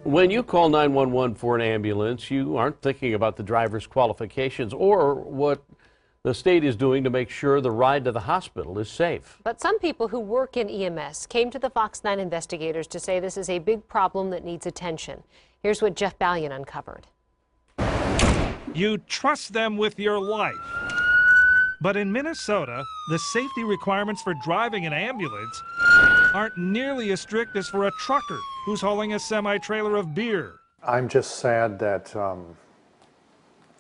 When you call 911 for an ambulance, you aren't thinking about the driver's qualifications or what the state is doing to make sure the ride to the hospital is safe. But some people who work in EMS came to the Fox 9 investigators to say this is a big problem that needs attention. Here's what Jeff Ballion uncovered. You trust them with your life. But in Minnesota, the safety requirements for driving an ambulance aren't nearly as strict as for a trucker who's hauling a semi-trailer of beer. I'm just sad that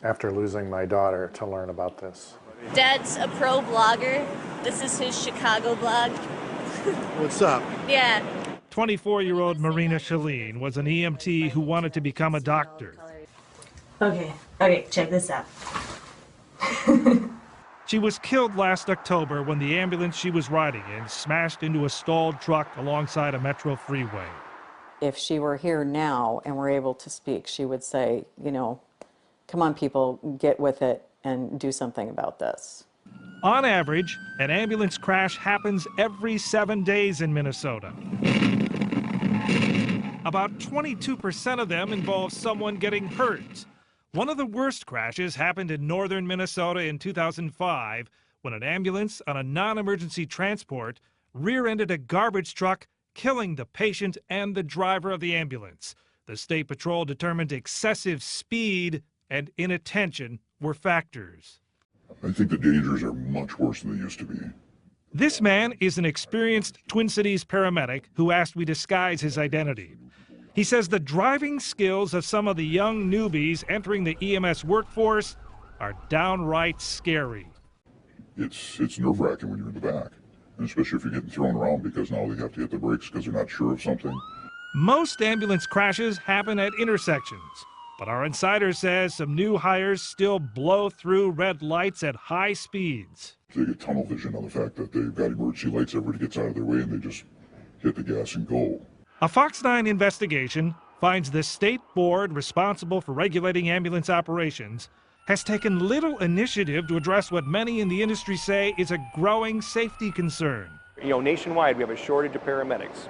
after losing my daughter to learn about this. Dad's a pro blogger. This is his Chicago blog. What's up? Yeah. 24-year-old Marina Shaleen was an EMT who wanted to become a doctor. Okay, check this out. She was killed last October when the ambulance she was riding in smashed into a stalled truck alongside a metro freeway. If she were here now and were able to speak, she would say, you know, come on people, get with it and do something about this. On average, an ambulance crash happens every 7 days in Minnesota. About 22% of them involve someone getting hurt. One of the worst crashes happened in northern Minnesota in 2005 when an ambulance on a non-emergency transport rear-ended a garbage truck, killing the patient and the driver of the ambulance. The State Patrol determined excessive speed and inattention were factors. I think the dangers are much worse than they used to be. This man is an experienced Twin Cities paramedic who asked we disguise his identity. He says the driving skills of some of the young newbies entering the EMS workforce are downright scary. It's nerve-wracking when you're in the back, and especially if you're getting thrown around because now they have to hit the brakes because they're not sure of something. Most ambulance crashes happen at intersections, but our insider says some new hires still blow through red lights at high speeds. They get tunnel vision on the fact that they've got emergency lights, everybody gets out of their way and they just hit the gas and go. A Fox 9 investigation finds the state board responsible for regulating ambulance operations has taken little initiative to address what many in the industry say is a growing safety concern. You know, nationwide we have a shortage of paramedics.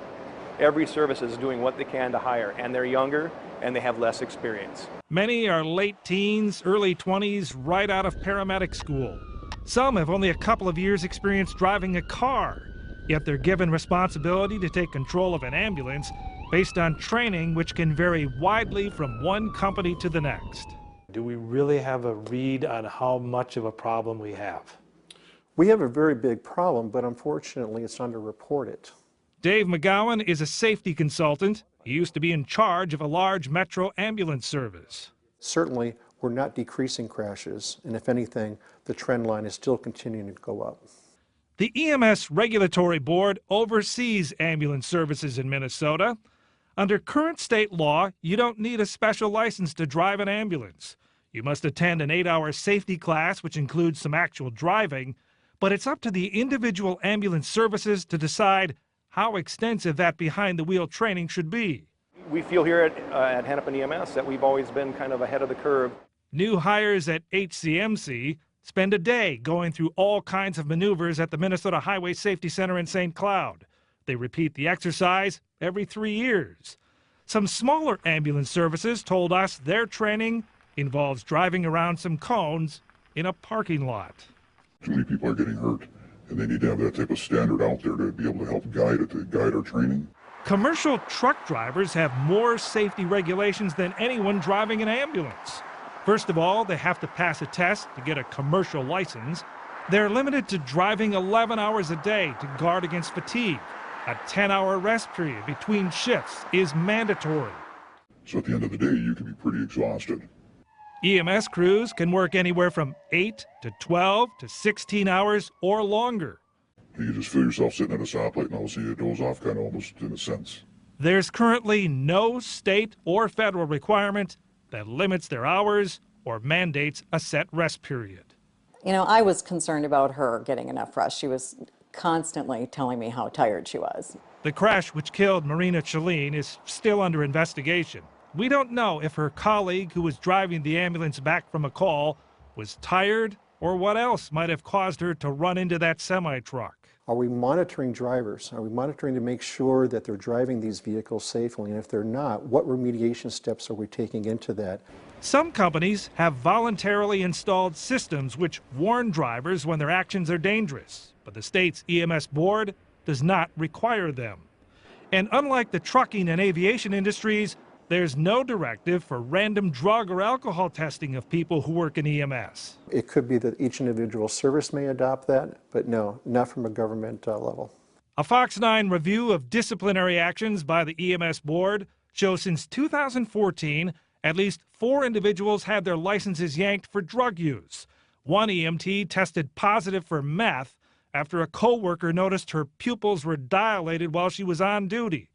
Every service is doing what they can to hire, and they're younger and they have less experience. Many are late teens, early 20s, right out of paramedic school. Some have only a couple of years' experience driving a car, yet they're given responsibility to take control of an ambulance based on training which can vary widely from one company to the next. Do we really have a read on how much of a problem we have? We have a very big problem, but unfortunately it's underreported. Dave McGowan is a safety consultant. He used to be in charge of a large metro ambulance service. Certainly, we're not decreasing crashes, and if anything, the trend line is still continuing to go up. The EMS Regulatory Board oversees ambulance services in Minnesota. Under current state law, you don't need a special license to drive an ambulance. You must attend an 8-hour safety class, which includes some actual driving, but it's up to the individual ambulance services to decide how extensive that behind-the-wheel training should be. We feel here at Hennepin EMS that we've always been kind of ahead of the curve. New hires at HCMC spend a day going through all kinds of maneuvers at the Minnesota Highway Safety Center in St. Cloud. They repeat the exercise every 3 years. Some smaller ambulance services told us their training involves driving around some cones in a parking lot. Too many people are getting hurt, and they need to have that type of standard out there to be able to help guide our training. Commercial truck drivers have more safety regulations than anyone driving an ambulance. First of all, they have to pass a test to get a commercial license. They're limited to driving 11 hours a day to guard against fatigue. A 10-hour rest period between shifts is mandatory. So at the end of the day, you can be pretty exhausted. EMS crews can work anywhere from 8 to 12 to 16 hours or longer. You just feel yourself sitting at a stoplight and all of a sudden it goes off kind of almost in a sense. There's currently no state or federal requirement that limits their hours or mandates a set rest period. You know, I was concerned about her getting enough rest. She was constantly telling me how tired she was. The crash which killed Marina Shaleen is still under investigation. We don't know if her colleague who was driving the ambulance back from a call was tired or what else might have caused her to run into that semi-truck. Are we monitoring drivers? Are we monitoring to make sure that they're driving these vehicles safely? And if they're not, what remediation steps are we taking into that? Some companies have voluntarily installed systems which warn drivers when their actions are dangerous, but the state's EMS board does not require them. And unlike the trucking and aviation industries, there's no directive for random drug or alcohol testing of people who work in EMS. It could be that each individual service may adopt that, but no, not from a government level. A Fox 9 review of disciplinary actions by the EMS board shows since 2014, at least 4 individuals had their licenses yanked for drug use. One EMT tested positive for meth after a co-worker noticed her pupils were dilated while she was on duty.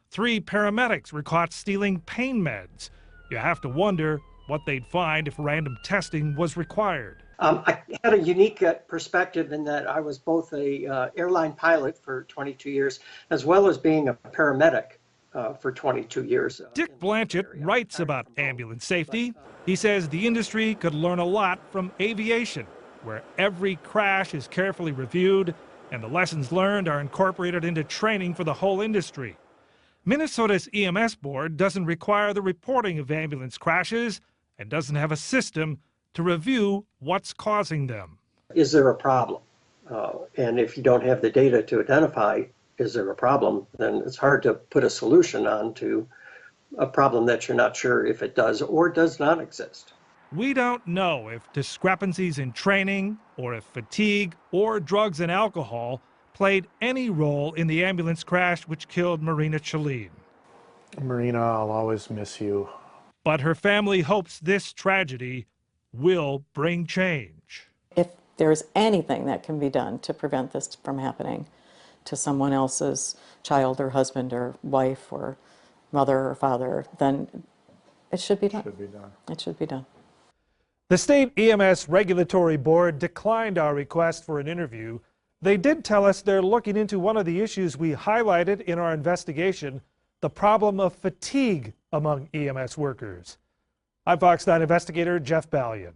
3 paramedics were caught stealing pain meds. You have to wonder what they'd find if random testing was required. I had a unique perspective in that I was both a airline pilot for 22 years as well as being a paramedic for 22 years. Dick Blanchett writes about ambulance safety. He says the industry could learn a lot from aviation, where every crash is carefully reviewed and the lessons learned are incorporated into training for the whole industry. Minnesota's EMS board doesn't require the reporting of ambulance crashes and doesn't have a system to review what's causing them. Is there a problem? And if you don't have the data to identify, is there a problem, then it's hard to put a solution on to a problem that you're not sure if it does or does not exist. We don't know if discrepancies in training or if fatigue or drugs and alcohol played any role in the ambulance crash which killed Marina Chalene. Marina, I'll always miss you. But her family hopes this tragedy will bring change. If there's anything that can be done to prevent this from happening to someone else's child or husband or wife or mother or father, then it should be done. It should be done. The state EMS regulatory board declined our request for an interview. They did tell us they're looking into one of the issues we highlighted in our investigation, the problem of fatigue among EMS workers. I'm Fox 9 investigator Jeff Ballion.